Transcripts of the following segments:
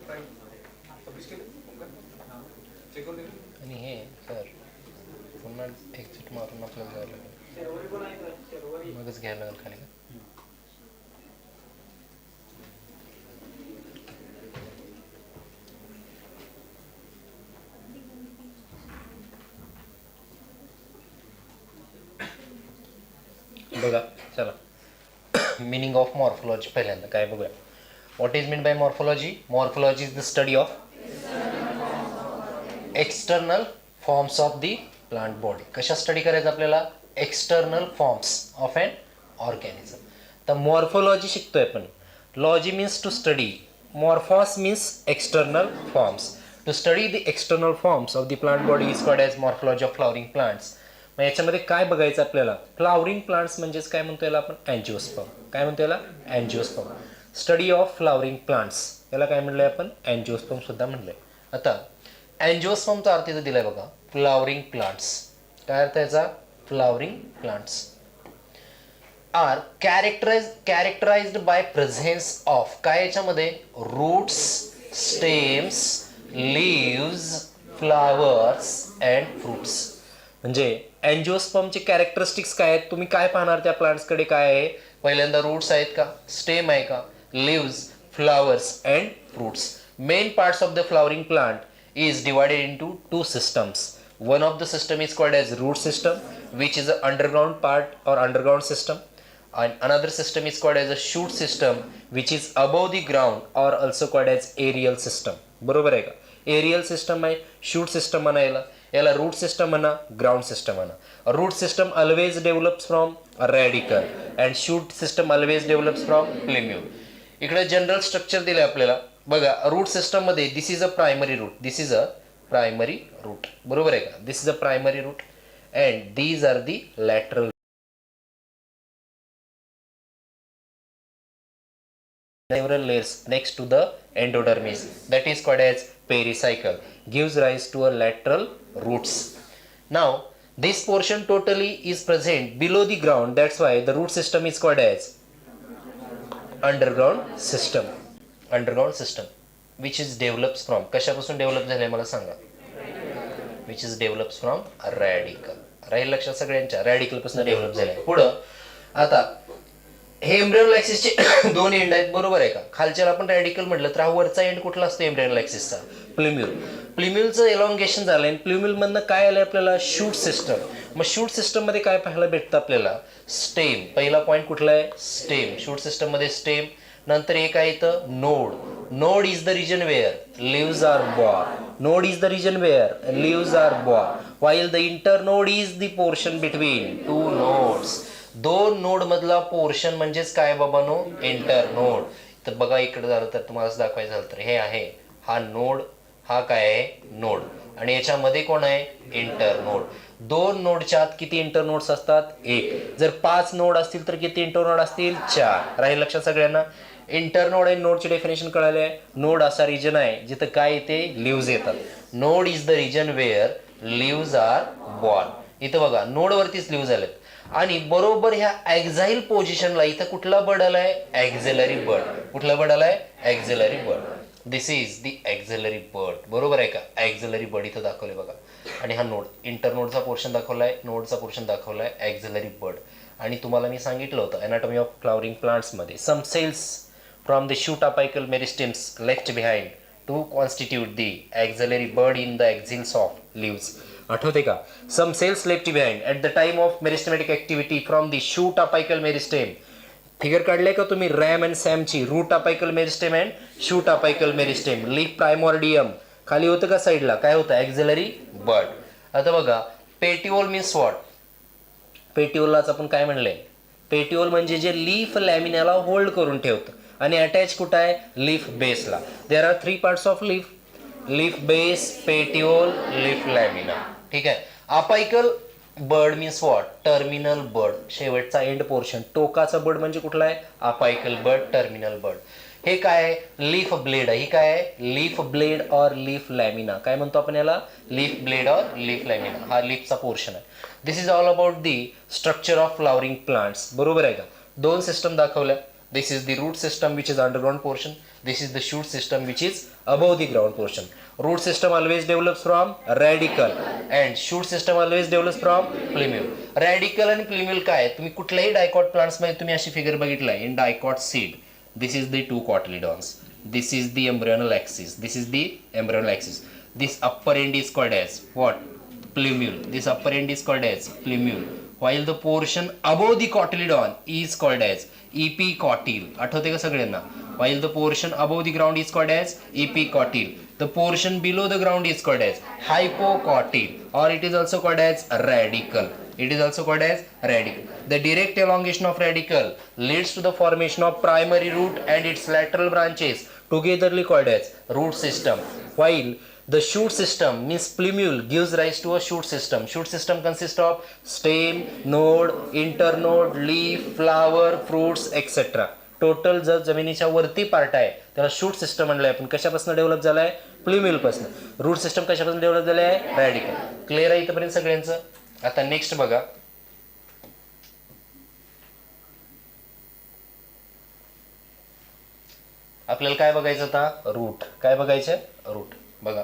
आणि हे सर पुन्हा एक्झिट मारून आपल्याला जायला लागेल, मगच घ्यायला लागेल खाली. बघा चला, meaning of morphology पहिल्यांदा काय बघूया. What is meant by morphology? Morphology is the study of external forms of the plant body. कशा स्टडी करायचं आपल्याला? External forms of an organism. तर मॉर्फोलॉजी शिकतोय आपण. Logy means to study, morphos means external forms. To study the external forms of the plant body is called as morphology of flowering plants. मग याच्यामध्ये काय बघायचं आपल्याला? फ्लॉवरिंग प्लांट्स म्हणजेच काय म्हणतो याला आपण? अँजिओस्पर्म. काय म्हणतो याला? Angiosperm. Study of flowering plants याला काय म्हणलंय आपण? अँजिओस्पर्म सुद्धा म्हणलंय. आता अँजिओस्पर्मचा अर्थ इथं दिलाय बघा, फ्लॉवरिंग प्लांट्स. काय अर्थ याचा? Flowering plants are characterized by presence of काय याच्यामध्ये? Roots, stems, leaves, flowers and fruits. म्हणजे अँजिओस्पर्मचे कॅरेक्टरिस्टिक्स काय आहेत? तुम्ही काय पाहणार त्या प्लांट्सकडे? काय आहे? पहिल्यांदा रूट्स आहेत का? स्टेम आहे का? Leaves, flowers and fruits. Main parts of the flowering plant is divided into two systems. One of the system is called as root system, which is an underground part or underground system, and another system is called as a shoot system, which is above the ground or also called as aerial system. बरोबर आहे का? Aerial system आहे, shoot system म्हणा याला root system म्हणा, ground system म्हणा. Root system always develops from a radicle and shoot system always develops from plumule. इकडे general structure दिले आपल्याला बघा. रूट सिस्टम मध्ये this is a primary root, this is a primary root. बरोबर आहे का? This is a primary root and these are the lateral. Several layers next to the endodermis, that is called as pericycle, gives rise to a lateral roots. Now this portion totally is present below the ground, that's why the root system is called as underground system. Underground system which is develops from कशापासून develop झाले मला सांगा? Which is develops from radical. राहील लक्षात सगळ्यांच्या? Radical पासून develop झाले. पुढं आता हे एम्ब्रियोनल ॲक्सिसचे दोन एंड आहेत. बरोबर आहे का? खालच्याला आपण रॅडिकल म्हटलं तर हा वरचा एंड कुठला असतो एम्ब्रियोनल ॲक्सिसचा? प्ल्युम्यूल. प्ल्युम्यूलचं एलॉंगेशन झालंय आणि प्ल्युम्यूलमधनं काय आलंय आपल्याला? Shoot system. मग शूट सिस्टम मध्ये काय पाहायला भेटतं आपल्याला? स्टेम. पहिला पॉईंट कुठला आहे? स्टेम. शूट सिस्टम मध्ये स्टेम. नंतर एक आहे इथं node. Node is the region where leaves are born. Node is the region where leaves are born, while the internode is the portion between two nodes. दोन node मधला portion म्हणजेच काय बाबानो? इंटरनोड. तर बघा इकडे झालं तर तुम्हाला दाखवायचं झालं तर हे आहे हा नोड, हा काय आहे? नोड. आणि याच्यामध्ये कोण आहे? इंटरनोड. दोन नोडच्या आत किती इंटरनोड्स असतात? एक. जर 5 नोड असतील तर किती इंटरनोड असतील? 4. राहील लक्षात सगळ्यांना? इंटरनोड आणि नोडचे डेफिनेशन कळाले आहे. नोड असा रिजन आहे जिथं काय येते? लिव्ज येतात. Node is the region where leaves are born. इथं बघा नोडवरतीच लिव्ज आलेत. आणि बरोबर ह्या एक्झाईल पोझिशनला इथं कुठला बर्ड आलाय? Axillary bud. कुठला बर्ड आलाय? Axillary bud. This is the axillary bud. बरोबर आहे का? एक्झिलरी बर्ड इथं दाखवले बघा. आणि हा नोड, इंटरनोडचा पोर्शन दाखवलाय, नोडचा पोर्शन दाखवलाय, एक्झिलरी बर्ड. आणि तुम्हाला मी सांगितलं होतं अनाटॉमी ऑफ फ्लॉवरिंग प्लांट्समध्ये some cells from the shoot apical meristems left behind to constitute the axillary bud in the axils of leaves. आठवते का? Some cells left behind at the time of meristematic activity from the shoot apical meristem. Figure काढले का तुम्ही? RAM and सॅमची. Root apical meristem and shoot apical meristem. Leaf primordium खाली होतं का साईडला? काय होतं? Axillary bud. आता बघा पेटिओल मीन्स व्हॉट? पेटिओललाच आपण काय म्हणलंय? पेटिओल म्हणजे जे लीफ लॅमिनाला होल्ड करून ठेवतं. आणि अटॅच कुठं आहे? लीफ बेसला. There are 3 parts of leaf. Leaf base, petiole, leaf lamina. ठीक आहे. Apical bud means what? Terminal bud. शेवटचा एंड पोर्शन. टोकाचा बर्ड म्हणजे कुठला आहे? Apical bud, terminal bud. हे काय आहे? लीफ ब्लेड आहे. ही काय आहे? Leaf blade or leaf lamina. काय म्हणतो आपण याला? Leaf blade or leaf lamina. हा लीफचा पोर्शन आहे. This is all about the structure of flowering plants. बरोबर आहे का? दोन सिस्टम दाखवल्या. This is the root system which is underground portion. This is the shoot system which is above the ground portion. Root system always develops from radicle and shoot system always develops from plumule. Radicle and plumule काय तुम्ही कुठल्याही dicot plants मध्ये तुम्ही अशी figure बघितलाय in dicot seed. This is the two cotyledons. This is the embryonal axis. This is the embryonal axis. This upper end is called as what? Plumule. This upper end is called as plumule. While the portion above the cotyledon is called as epicotyle. आठवते का सगळ्यांना? While the portion above the ground is called as epicotyle. The portion below the ground is called as hypocotyle, or it is also called as radicle. It is also called as radicle. The direct elongation of radicle leads to the formation of primary root and its lateral branches, togetherly called as root system. While the shoot system means plumule gives rise to a shoot system. Shoot system consists of stem, node, internode, leaf, flower, fruits, etc. Total जर जमिनीच्या वरती part आहे त्याला shoot system म्हणलंय आपण. कशापासून develop झालाय? प्लुम्यूल पासून. Route system कशापासून डेव्हलप झालाय? रॅडिकल. क्लिअर आहे इथपर्यंत सगळ्यांचं? आता नेक्स्ट बघा, आपल्याला काय बघायचं आता? रूट. काय बघायचं? रूट. बघा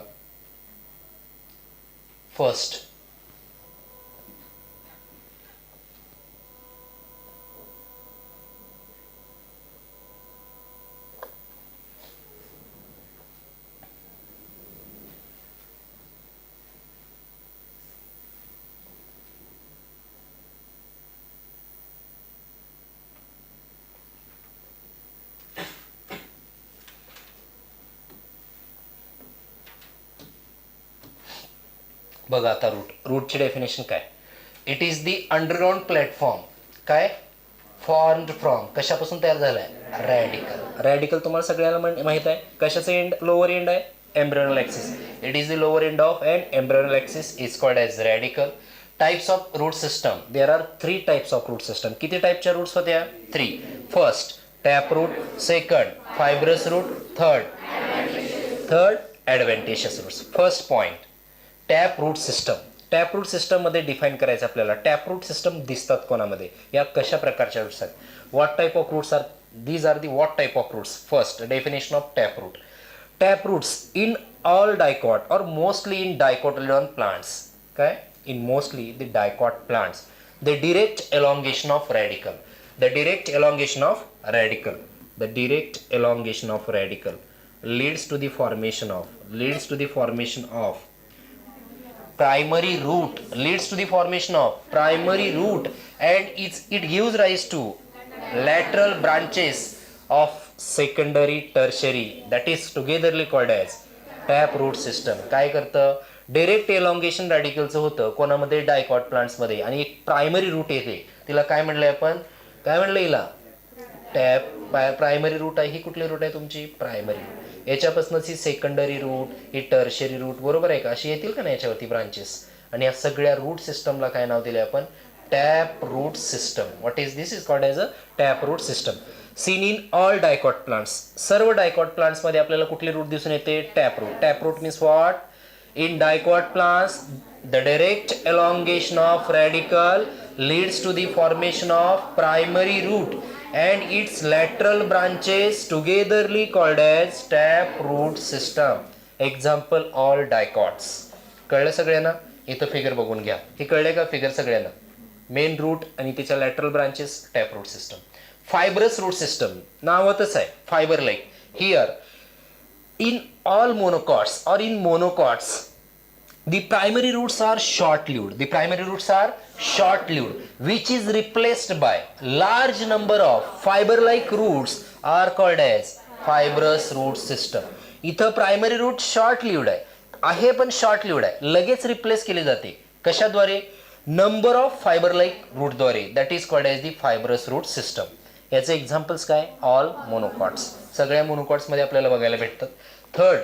फर्स्ट बघा आता रूट. रूटची डेफिनेशन काय? It is the underground platform. काय? Formed from. कशापासून तयार झालाय? रॅडिकल. रॅडिकल तुम्हाला सगळ्यांना माहित आहे. कशाचं एंड? लोअर एंड आहे embryonal axis. It is the lower end of an embryonal axis is called as radicle. Types of root system. There are 3 types of root system. किती टाइपच्या रूट्स होत्या? 3. First tap root, second fibrous root, third adventitious roots. First point tap root system. Tap root system मध्ये define करायचं आपल्याला. Tap root system दिसतात कोणामध्ये? या कशा प्रकारच्या रूट्स आहेत? What type of roots are these are the what type of roots? First definition of tap root. Tap roots in all dicot or mostly in dicotyledon plants. काय? In mostly the dicot plants the direct elongation of radicle. The direct elongation of radicle. The direct elongation of radicle leads to the formation of primary root. Leads to the formation of primary root and it gives rise to lateral branches of secondary tertiary, that is togetherly called as tap root system. काय करतं? Direct एलॉंगेशन रॅडिकलचं होतं कोणामध्ये? Dicot plants मध्ये. आणि एक primary route येते, तिला काय म्हणलंय आपण? काय म्हणलं हिला? टॅप. प्रायमरी रूट आहे. ही कुठली रूट आहे तुमची? प्रायमरी. याच्यापासूनच ही सेकंडरी रूट, ही टर्शरी रूट, बरोबर आहे का? अशी येतील का नाही याच्यावरती ब्रांचेस? आणि या सगळ्या रूट सिस्टमला काय नाव दिले आपण? Tap root system. What is this? Is called as a tap root system. Seen in all dicot plants. सर्व डायकॉट प्लांट्स मध्ये आपल्याला कुठली रूट दिसून येते? Tap root. Tap root means what? In dicot plants the direct elongation of radicle leads to the formation of primary root and its lateral branches togetherly called as tap root system. Example all dicots. कळलं सगळ्यांना? इथं figure बघून घ्या. हे कळले का figure सगळ्यांना? Main root आणि त्याच्या lateral branches, tap root system. Fibrous route system नावातच आहे fiber like. Here in all monocots or in monocots the primary roots are short-lived. The primary roots are short-lived, which is replaced by large number of fiber-like roots are called as fibrous root system. इथं primary root short lived आहे पण short lived आहे, लगेच replace केली जाते. कशाद्वारे? Number of fibre like रूटद्वारे. That is called as the fibrous route system. याचे एक्झाम्पल्स काय? All monocots. सगळ्या मोनोकॉट्स मध्ये आपल्याला बघायला भेटतात. Third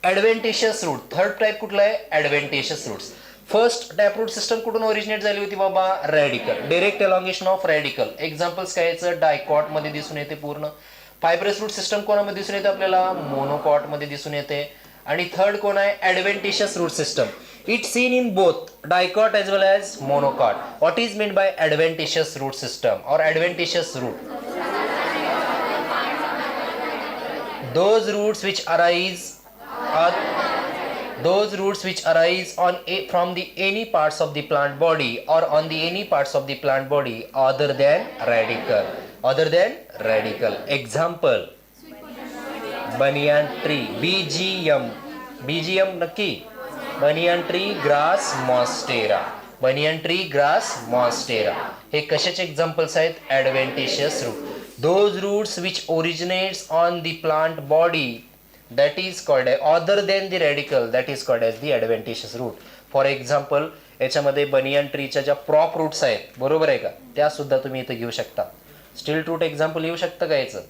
adventitious root. Third type कुठला आहे? Adventitious roots. First tap root system कुठून ओरिजिनेट झाली होती बाबा? Radicle. Direct elongation of radicle. Examples काय याचं? डायकॉट मध्ये दिसून येते पूर्ण. फायब्रस रूट सिस्टम कोणामध्ये दिसून येते आपल्याला? मोनोकॉट मध्ये दिसून येते. आणि थर्ड कोण आहे? Adventitious root system. It's seen in both dicot as well as monocot. What is meant by adventitious root system or adventitious root? those roots which arise are those roots which arise on from the any parts of the plant body or on the any parts of the plant body other than radical. Example, banyan tree, BGM नक्की, banyan tree grass monstera, banyan tree grass monstera. हे कशाचे examples आहेत? ॲडव्हेंटिशियस route. those roots which originates on the plant body that is called other than the radical that is called as the adventitious root. For example, याच्यामध्ये बनियन ट्रीच्या ज्या prop roots आहेत, बरोबर आहे का, त्या सुद्धा तुम्ही इथं घेऊ शकता. स्टील रूट एक्झाम्पल येऊ शकतं का याचं?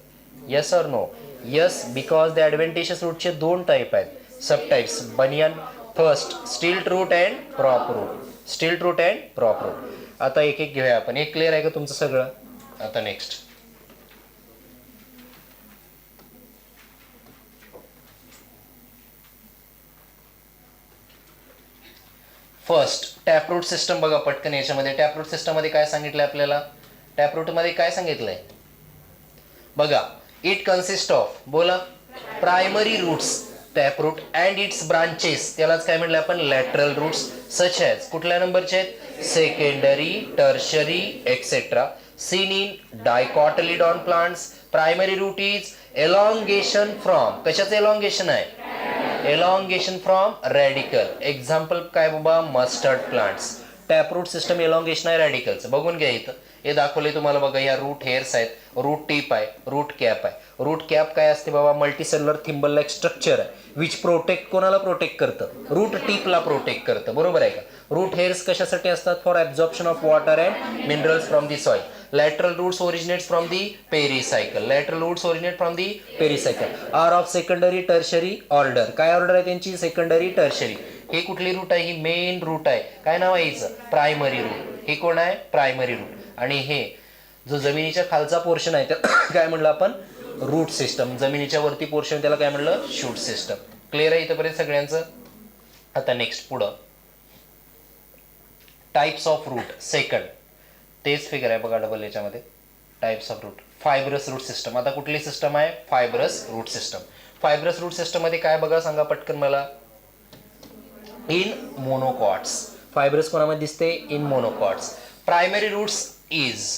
Yes or no? Yes, because the adventitious रूटचे 2 टाईप आहेत, sub types. Banyan first stilt root and prop root, stilt root and prop root. आता एक एक घेऊया आपण. एक क्लिअर आहे का तुमचं सगळं? आता नेक्स्ट, फर्स्ट टॅपरूट सिस्टम बघा पटकन. याच्यामध्ये टॅपरूट सिस्टम मध्ये काय सांगितलंय आपल्याला? टॅपरूट मध्ये काय सांगितलंय बघा? इट कन्सिस्ट ऑफ, बोला, primary roots taproot and its branches, त्यालाच काय म्हणलं आपण? लॅटरल रूट्स, सच ॲज कुठल्या नंबरचे आहेत? Secondary, tertiary etcetera, seen in dicotyledon plants. Primary root is elongation from, कशाचं एलॉंगेशन आहे? Elongation from radicle. एक्झाम्पल काय बाबा? Mustard plants. Taproot system elongation आहे रॅडिकलचं. बघून घ्या इथं, हे दाखवले तुम्हाला बघा. या रूट हेअर्स आहेत, रूट टीप आहे, रूट कॅप आहे. रूट कॅप काय असते बाबा? मल्टीसेल्युलर थिंबल लाईक स्ट्रक्चर आहे, विच प्रोटेक्ट, कोणाला प्रोटेक्ट करतं? रूट टीपला प्रोटेक्ट करतं, बरोबर आहे का? रूट हेअर्स कशासाठी असतात? For absorption of water and minerals from the soil. lateral roots originates from the pericycle, lateral roots originate from the pericycle, are of secondary tertiary order. काय order आहे त्यांची? Secondary, tertiary. हे कुठली route आहे? ही main route आहे. काय नाव आहे हिचं? Primary root. हे कोण आहे? Primary root. आणि हे जो जमिनीच्या खालचा पोर्शन आहे त्याला काय म्हणलं आपण? Root system. जमिनीच्या वरती पोर्शन त्याला काय म्हणलं? Shoot system. क्लिअर आहे इथपर्यंत सगळ्यांचं? आता नेक्स्ट पुढं, टाइप्स ऑफ रूट. सेकंड तेच फिगर आहे बघा डबल याच्यामध्ये. Types of root, fibrous route system. आता कुठली सिस्टम आहे? Fibrous route system. Fibrous route system मध्ये काय बघा सांगा पटकन मला? In monocots. फायब्रस कोणामध्ये दिसते? In monocots. Primary roots is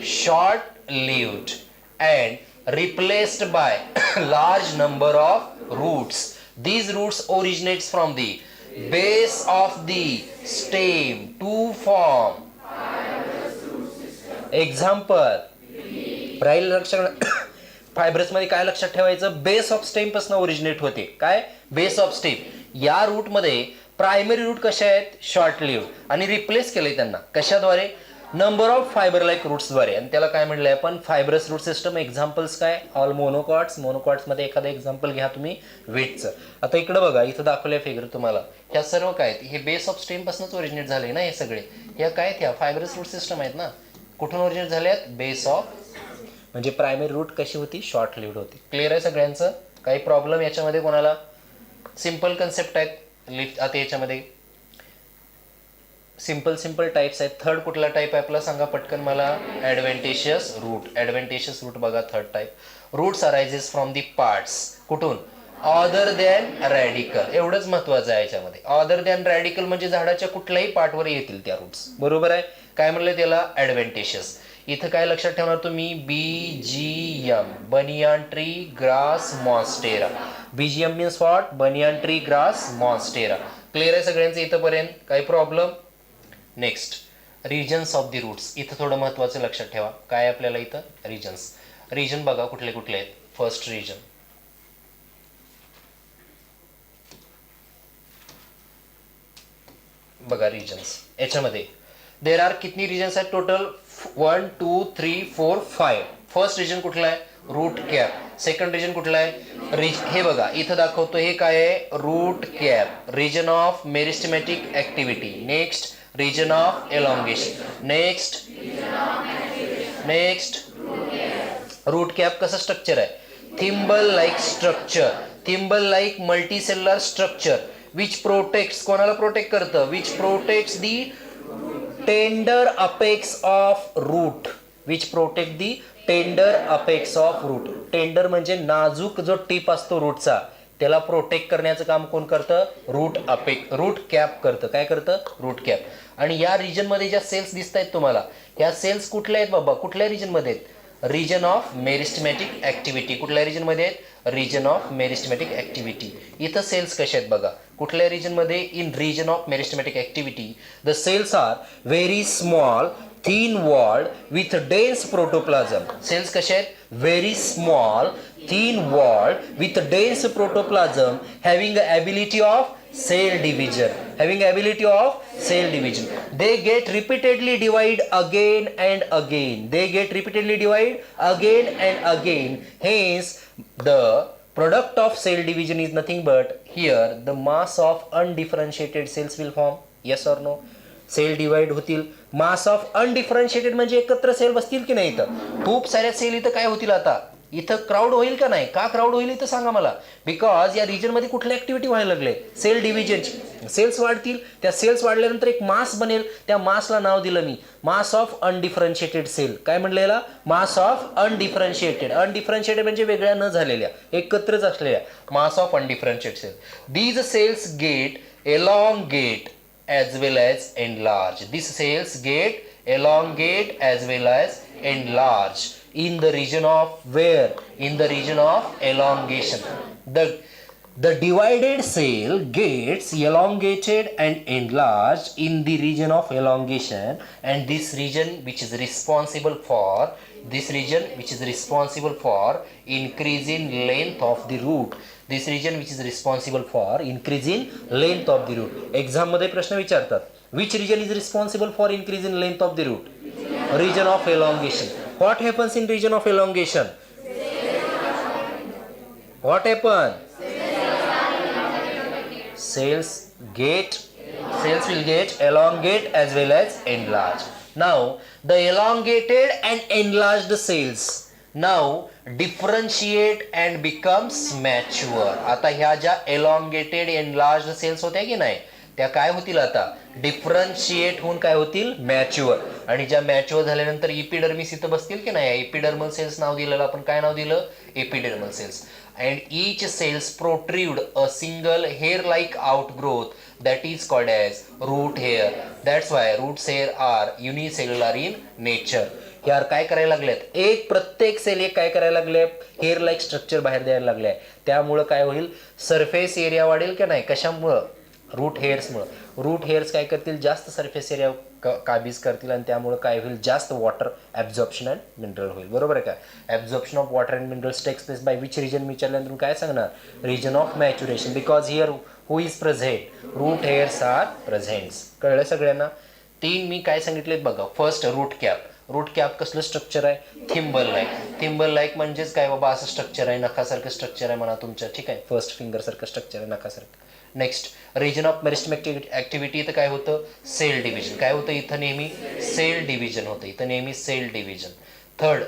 short lived and replaced by large number of roots. These roots originates from the base of the stem to form. Example, राहील लक्षात. फायब्रस मध्ये काय लक्षात ठेवायचं? बेस ऑफ स्टेम पासून originate होते. काय? Base of stem. या रूट मध्ये प्रायमरी रूट कशा आहेत? शॉर्ट लिव्ड, आणि रिप्लेस केले त्यांना कशाद्वारे? Number of fibre like roots द्वारे. आणि त्याला काय म्हणलंय आपण? Fibrous route system. एक्झाम्पल्स काय? All monocots. मोनोकॉट्स मध्ये एखादं एक्झाम्पल घ्या तुम्ही वीटचं. आता इकडे बघा, इथं दाखवलंय फिगर तुम्हाला. ह्या सर्व काय? हे बेस ऑफ स्टेम पासूनच ओरिजिनेट झाले ना हे सगळे. ह्या काय? ह्या फायब्रस रूट सिस्टम आहेत ना. कुठून ओरिजिनेट झाले आहेत? Base of. म्हणजे प्रायमरी रूट कशी होती? शॉर्ट लिव्ड होती. क्लिअर आहे सगळ्यांचं? काही प्रॉब्लेम याच्यामध्ये कोणाला? सिंपल कन्सेप्ट आहेत. लिफ्ट आता याच्यामध्ये सिंपल टाइप्स आहेत. थर्ड कुठला टाइप आहे आपला सांगा पटकन मला? Adventitious root. ॲडव्हेंटिशियस रूट बघा third type. Roots arises from the parts. कुठून? Other than radicle. एवढंच महत्वाचं आहे याच्यामध्ये. ऑदर दॅन रॅडिकल म्हणजे झाडाच्या कुठल्याही पार्टवर येतील त्या रूट्स, बरोबर आहे? काय म्हणलं त्याला? ॲडव्हेंटिशियस. इथं काय लक्षात ठेवणार तुम्ही? BGM, banyan tree grass monstera. BGM means what? Banyan tree grass monstera. Clear आहे सगळ्यांचं इथंपर्यंत? काही problem? Next, regions of the roots. इथं थोडं महत्वाचं लक्षात ठेवा. काय आपल्याला इथं? रिजन्स. रिजन बघा कुठले कुठले आहेत. फर्स्ट रिजन बघा. रिजन्स याच्यामध्ये देर आर कितनी रिजन्स आहेत टोटल? 1 2 3 4 5. फर्स्ट रिजन कुठला आहे? Root cap. सेकंड रिजन कुठला आहे? हे बघा इथं दाखवतो. हे काय आहे? Root cap. Region of meristematic activity. Next, region of elongation. Next root cap कसं स्ट्रक्चर आहे? Thimble like structure. Thimble like multicellular structure which protects, कोणाला प्रोटेक्ट करतं? Which protects the tender apex of root. Which protect the tender apex of root. Tender म्हणजे नाजूक जो टीप असतो रूटचा त्याला protect करण्याचं काम कोण करतं? रूट कॅप करतं. काय करतं? Root cap. आणि या रिजन मध्ये ज्या सेल्स दिसत आहेत तुम्हाला, या सेल्स कुठल्या आहेत बाबा? कुठल्या रिजन मध्ये आहेत? Region of meristematic activity. कुठल्या रिजन मध्ये आहेत? Region of meristematic activity. इथं सेल्स कशा आहेत बघा? कुठल्या रिजन मध्ये? In region of meristematic activity the cells are very small thin walled with dense protoplasm. Cells कशा आहेत? Very small, thin walled with dense protoplasm having ability of cell division. Having ability of cell division. They get repeatedly divide again and again. They get repeatedly divide again and again. Hence, the product of cell division is nothing but here the mass of undifferentiated cells will form. Yes or no? Cell divide होतील. Mass of अनडिफरन्शिएटेड म्हणजे एकत्र sale बसतील की नाही? इथं खूप साऱ्या sale इथं काय होतील? आता इथं क्राऊड होईल का नाही? का क्राऊड होईल इथं सांगा मला? बिकॉज या रिजन मध्ये कुठल्या ऍक्टिव्हिटी व्हायला लागले? सेल डिव्हिजनची. सेल्स वाढतील. त्या सेल्स वाढल्यानंतर एक मास बनेल. त्या मासला नाव दिलं मी मास ऑफ अनडिफरन्शिएटेड सेल. काय म्हणलेला? मास ऑफ अनडिफरन्शिएटेड. अनडिफरन्शिएटेड म्हणजे वेगळ्या न झालेल्या, एकत्रच असलेल्या. Mass of undifferentiated cell. These cells get elongate as well as enlarge. These cells get elongate as well as enlarge in the region of where? In the region of elongation. The divided cell gets elongated and enlarged in the region of elongation, and this region which is responsible for increasing length of the root. This region which is responsible for increasing length of the root. Exam मध्ये प्रश्न विचारतात, which region is responsible for increasing length of the root? Region of elongation. What happens in region of elongation? What happens? Cells will get elongate as well as enlarge. Now the elongated and enlarged cells now differentiate and becomes mature. आता ह्या ज्या elongated enlarged cells होत्या की नाही, त्या काय होतील? आता डिफरन्शिएट होऊन काय होतील? मॅच्युअर. आणि ज्या मॅच्युअर झाल्यानंतर इपिडर्मिस इथं बसतील की नाही? इपिडर्मल सेल्स नाव दिलेलं आपण. काय नाव दिलं? Epidermal cells. And each cells protrude a single hair-like outgrowth that is called as root hair. That's why root hair are unicellular in nature. यार काय करायला लागलेत? एक प्रत्येक सेल एक काय करायला लागले? हेअर लाईक स्ट्रक्चर बाहेर द्यायला लागले. त्यामुळं काय होईल? सरफेस एरिया वाढेल का नाही? कशामुळं? रूट हेअर्समुळं. रूट हेअर्स काय करतील? जास्त सरफेस एरिया काबीज करतील आणि त्यामुळे काय होईल? जास्त वॉटर ॲब्झॉर्प्शन अँड मिनरल होईल. बरोबर आहे का? Absorption of water and minerals takes place by which region विचारल्यानंतर काय सांगणार? Region of maturation. Because here who is present? Root hairs are presents. कळलं सगळ्यांना? 3 मी काय सांगितलेत बघा. First root cap. Root cap कसलं स्ट्रक्चर आहे? Thimble like. थिंबल लाईक म्हणजेच काय बाबा? असं स्ट्रक्चर आहे, नखासारखं स्ट्रक्चर आहे म्हणा तुमच्या. ठीक आहे, फर्स्ट फिंगर सारखं स्ट्रक्चर आहे, नखासारखं. Next region of meristematic activity. इथं काय होतं? Cell division. काय होतं इथं? नेहमी सेल डिव्हिजन होतं. इथं नेहमी cell division. Third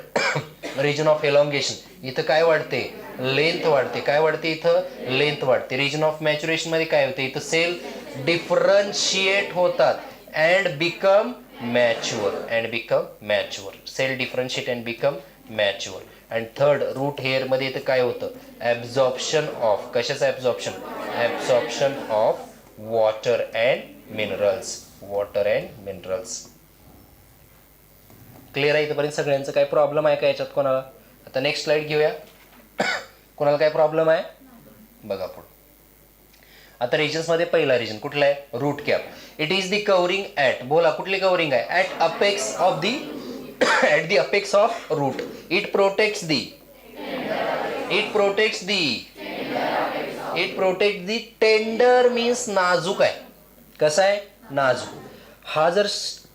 region of elongation. इथं काय वाढते? लेंथ वाढते. काय वाढते इथं? लेंथ वाढते. रिजन ऑफ मॅच्युरेशन मध्ये काय होते? इथं सेल डिफरन्शिएट होतात and become mature. Cell differentiate and become mature. And third root hair मध्ये इथं काय होतं? Absorption of. कशाचं absorption? Absorption of water and minerals. Clear आहे इथपर्यंत सगळ्यांचं? काय प्रॉब्लेम आहे का याच्यात कोणाला? आता नेक्स्ट स्लाइड घेऊया. कोणाला काय प्रॉब्लेम आहे? बघा पुढे. आता रिजन्स मध्ये पहिला रिजन कुठला आहे? Root cap. It is the covering at. बोला कुठली कव्हरिंग आहे? At apex of the at the apex of root. It protects the tender means नाजूक आहे. कसा आहे? नाजूक. हा जर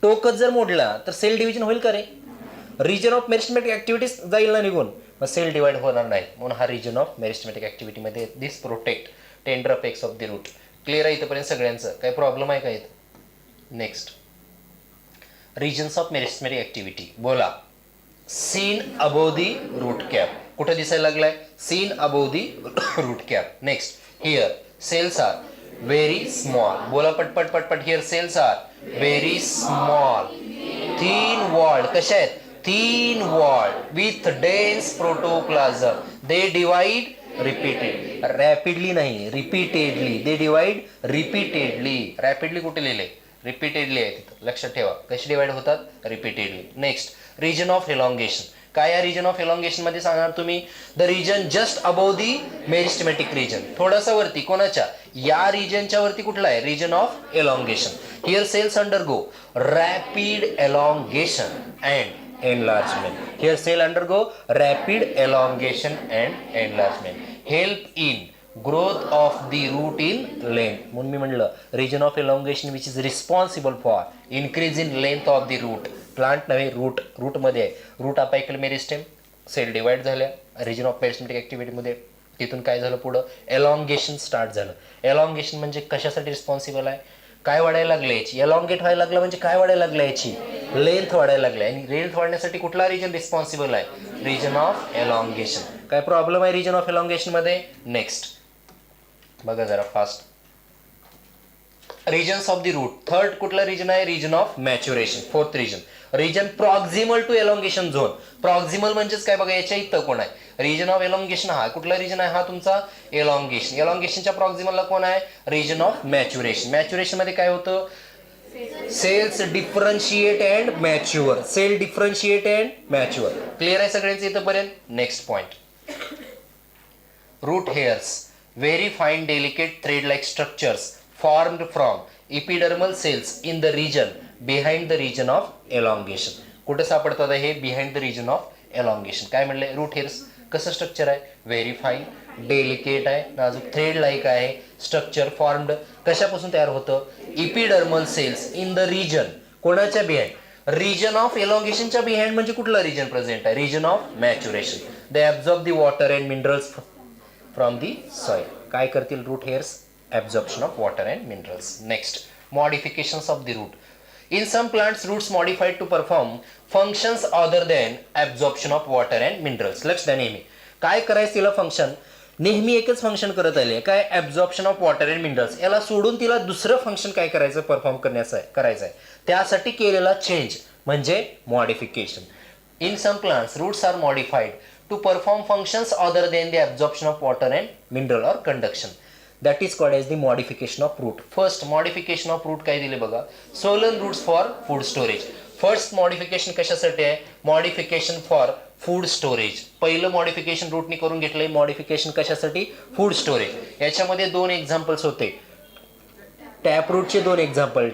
टोकच जर मोडला तर सेल डिव्हिजन होईल का रे? रिजन ऑफ मेरिस्टमॅटिक ऍक्टिव्हिटीज जाईल ना निघून, मग सेल डिवाइड होणार नाही. म्हणून हा रिजन ऑफ मेरिस्टमॅटिक ऍक्टिव्हिटी मध्ये this protect tender apex of the root. Clear आहे इथपर्यंत सगळ्यांचं? काही प्रॉब्लेम आहे का इथं? Next regions of meristematic activity. बोला. seen above the root cap. कुठे दिसायला लागलाय? seen above the root cap. next here cells are very small. बोला पटपट. here cells are very small, thin walled. कशा आहेत? thin wall with dense protoplasm. They divide repeated. Rapidly नाही, repeatedly. They divide repeatedly. Rapidly कुठे लिहिले? Repeatedly आहे तिथं. लक्षात ठेवा. कशी डिवाइड होतात? Repeatedly. Next, region of elongation. काय या रिजन ऑफ एलॉंगेशन मध्ये सांगणार तुम्ही? The region just above the meristematic region. थोडासा वरती कोणाच्या? या रिजनच्या वरती कुठला आहे? Region of elongation. Here cells undergo rapid elongation and enlargement. Here cell undergo rapid elongation and enlargement. Help in growth of the root in length. म्हणून मी म्हणलं region of elongation which is responsible for increase in length of the root. Plant नव्हे, root. रूटमध्ये आहे. Root apical meristem, cell divide झाल्या region of मेरिस्टेमॅटिक ॲक्टिव्हिटीमध्ये. तिथून काय झालं पुढं? एलॉंगेशन स्टार्ट झालं. एलॉंगेशन म्हणजे कशासाठी रिस्पॉन्सिबल आहे? काय वाढायला लागलं याची? एलॉंगेट व्हायला लागलं म्हणजे काय वाढायला लागलं याची? लेंथ वाढायला लागली. आणि लेंथ वाढण्यासाठी कुठला रिजन रिस्पॉन्सिबल आहे? Region of elongation. काय प्रॉब्लेम आहे रिजन ऑफ एलॉंगेशन मध्ये? नेक्स्ट बघा जरा fast. Regions of the root. Third कुठला रिजन आहे? Region of maturation. Fourth region region proximal to elongation zone. Proximal म्हणजेच काय बघा, याच्या इथं कोण आहे? Region of elongation. हा कुठला रिजन आहे? हा तुमचा एलॉंगेशन. एलॉंगेशनच्या प्रॉक्झिमलला कोण आहे? Region of maturation. मॅच्युरेशन मध्ये काय होतं? Cells differentiate and mature. Cell differentiate and mature. Clear आहे सगळ्यांचं इथंपर्यंत? Next point. Root hairs, very fine delicate thread like structures formed from epidermal cells in the region behind the region of elongation. कुठे सापडतात हे? Behind the region of elongation. काय म्हणले? Root hairs कसं structure आहे? व्हेरी फाईन डेलिकेट आहे, नाजूक thread like आहे. स्ट्रक्चर फॉर्म्ड कशापासून तयार होतं? Epidermal cells in the region. कोणाच्या बिहाइंड? रिजन ऑफ एलॉंगेशनच्या बिहाइंड म्हणजे कुठला रिजन प्रेझेंट आहे? Region of maturation. They absorb the water and minerals from the soil. काय करतील root hairs? Absorption of water and minerals. Next, modifications of the root. In some plants, roots modified to perform functions other than absorption of water and minerals. लक्ष द्या नेहमी. काय करायचं तिला function? नेहमी एकच फंक्शन करत आले. काय? Absorption of water and minerals. याला सोडून तिला दुसरं फंक्शन काय करायचं? परफॉर्म करण्याचं आहे, करायचं आहे. त्यासाठी केलेला चेंज म्हणजे modification. In some plants roots are modified to perform functions other than the absorption of water and mineral or conduction. That is called as the modification of root. First modification of root काय दिले बघा? Swollen roots for food storage. First modification कशासाठी आहे? Modification for food storage. पहिलं modification रूटनी करून घेतलंय. Modification कशासाठी? Food storage. याच्यामध्ये दोन एक्झाम्पल्स होते. टॅप रूटचे दोन एक्झाम्पल,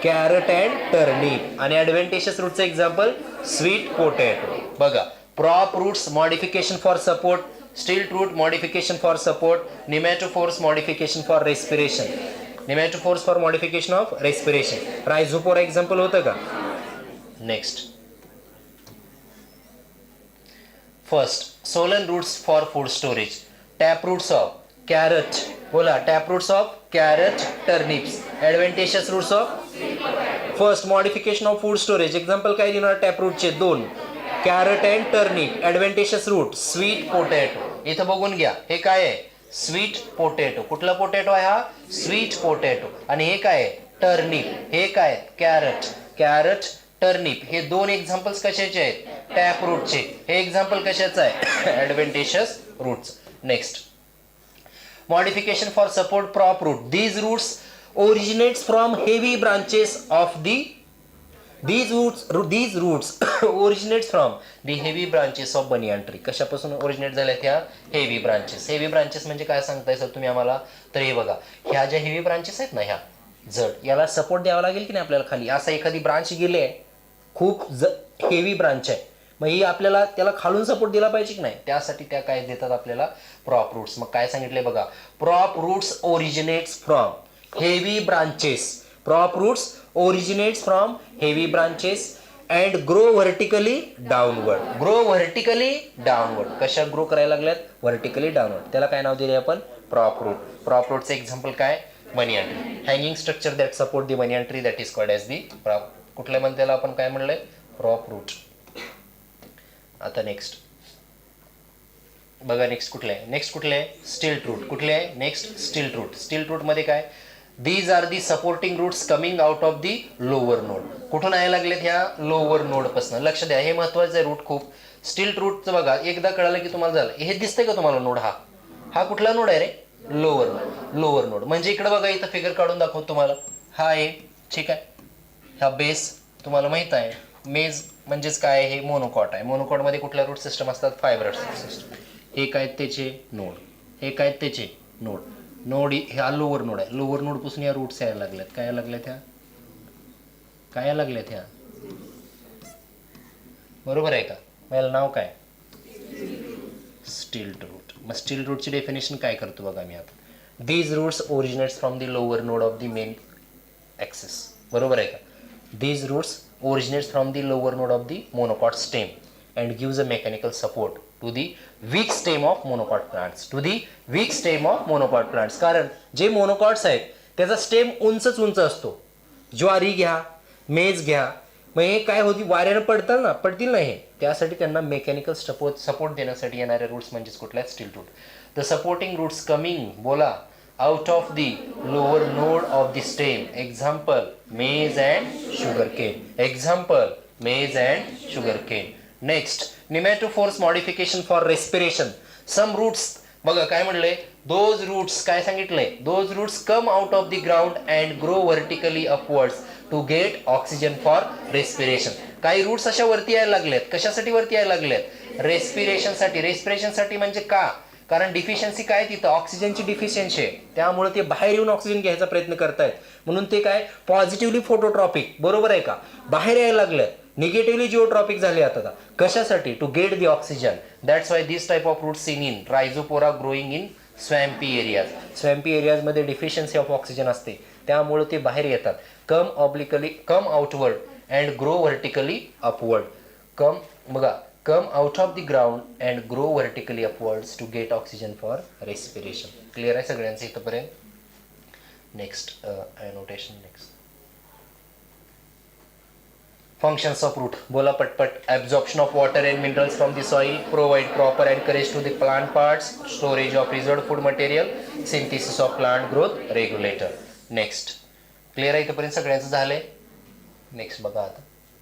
कॅरट अँड टर्निप. आणि ॲडव्हेंटेशियस रूटचं एक्झाम्पल स्वीट पोटॅटो. बघा, prop roots modification for support, stilt root modification for support, nematophores modification for respiration. Nematophores for modification of respiration. Rhizopora example होतं का? Next. First, swollen roots for food storage. Tap roots of carrot. बोला, tap roots of carrot, turnips. Adventitious roots of first modification of food storage. Example काय देणार? Tap root चे दोन. Carrot and turnip. Adventitious root sweet potato. इथं बघून घ्या, हे काय आहे? Sweet potato. कुठला पोटॅटो आहे हा? Sweet potato. आणि हे काय आहे? टर्निप. हे काय? कॅरट. कॅरट, टर्निप हे दोन एक्झाम्पल्स कशाचे आहेत? टॅप रूटचे. हे एक्झाम्पल कशाचं आहे? Adventitious roots. Next, modification for support prop root. These roots originates from heavy branches of the These roots originates from the heavy branches of banyan tree. कशापासून originate झाल्या त्या? Heavy branches. हेवी ब्रांचेस म्हणजे काय सांगताय sir तुम्ही आम्हाला? तर हे बघा, ह्या ज्या हेवी ब्रांचेस आहेत ना, ह्या जड, याला सपोर्ट द्यावा लागेल की नाही आपल्याला खाली? असं एखादी ब्रांच गेली आहे, खूप हेवी ब्रांच आहे, मग ही आपल्याला त्याला खालून सपोर्ट दिला पाहिजे की नाही? त्यासाठी त्या काय देतात आपल्याला? Prop roots. मग काय सांगितले बघा? Prop roots originates from heavy branches. Prop roots originates from heavy branches and grow vertically downward. Grow vertically downward. कशा ग्रो करायला लागल्यात? Vertically downward. त्याला काय नाव दिले आपण? Prop root. Prop rootचे एक्झाम्पल काय? banyan tree. Hanging structure that support the banyan tree that is called as the prop. कुठल्या म्हणते त्याला आपण काय म्हणलंय? Prop root. आता नेक्स्ट बघा, नेक्स्ट कुठले आहे? नेक्स्ट कुठले आहे? स्टिल्ट रूट. कुठले आहे? नेक्स्ट स्टिल्ट रूट. स्टिल्ट रूट मध्ये काय? These are the supporting roots coming out of the lower node. कुठून यायला लागलेत ह्या लोअर नोड पासून. लक्ष द्या, हे महत्वाचं आहे रूट खूप. स्टिल्ट रूटचं बघा, एकदा कळालं की तुम्हाला झालं. हे दिसतंय का तुम्हाला नोड? हा कुठला नोड आहे रे? Lower node. लोअर नोड म्हणजे इकडे बघा, इथं फिगर काढून दाखवतो तुम्हाला. हा आहे, ठीक आहे. हा बेस तुम्हाला माहित आहे. मेज म्हणजेच काय? हे मोनोकॉट आहे. मोनोकॉट मध्ये कुठल्या रूट सिस्टम असतात? Fibre system. हे काय त्याचे नोड, हे काय त्याचे नोड. नोड हा लोअर नोड आहे. लोअर नोड पासून या रूट्स यायला लागल्यात. काय यायला लागल्यात? ह्या काय यायला लागल्यात? ह्या बरोबर आहे का? याला नाव काय? स्टिल्ट रूट. मग स्टिल्ट रूटची डेफिनेशन काय करतो बघा मी आता. These roots originates from the lower node of the main axis. बरोबर आहे का? These roots originates from the lower node of the monocot stem and gives a mechanical support to the weak stem of monocot plants. To the weak stem of monocot plants. कारण जे monocots आहेत त्याचा stem उंचच उंच असतो. ज्वारी घ्या, मेज घ्या, मग हे काय होती? वाऱ्यानं पडतील ना हे. त्यासाठी त्यांना मेकॅनिकल सपोर्ट देण्यासाठी येणारे रूट्स म्हणजेच कुठल्या? Stilt root. The supporting roots coming बोला out of the lower node of the stem. Example, maize and sugarcane. Example, maize and sugarcane. Next, nematophores modification for respiration. Some roots बघा काय म्हणले? Those roots काय सांगितले? Those roots come out of the ground and grow vertically upwards to get oxygen for respiration. काही roots अशा वरती यायला लागल्यात. कशासाठी वरती यायला लागल्यात? रेस्पिरेशन साठी. रेस्पिरेशन साठी म्हणजे का? कारण डिफिशियन्सी काय तिथं? ऑक्सिजनची डिफिशियन्सी आहे. त्यामुळे ते बाहेर येऊन ऑक्सिजन घ्यायचा प्रयत्न करतायत. म्हणून ते काय? Positively phototropic. बरोबर आहे का? बाहेर यायला लागलं. निगेटिव्हली जिओट्रॉपिक झाले आता. कशासाठी? To get the oxygen. That's why this type of root seen in Rhizophora growing in swampy areas. Swampy एरियाजमध्ये डिफिशियन्सी ऑफ ऑक्सिजन असते. त्यामुळे ते बाहेर येतात. Come outward and grow vertically upward. बघा, come out of the ground and grow vertically upwards to get oxygen for respiration. Clear आहे सगळ्यांचं इथपर्यंत? Next annotation. Next functions of root. बोला पटपट. absorption of water and minerals from the soil, provide proper anchorage to the plant parts, storage of reserved food material, synthesis of plant growth regulator. Next clear आहे इथपर्यंत सगळ्यांचं झालंय? Next बघा आता.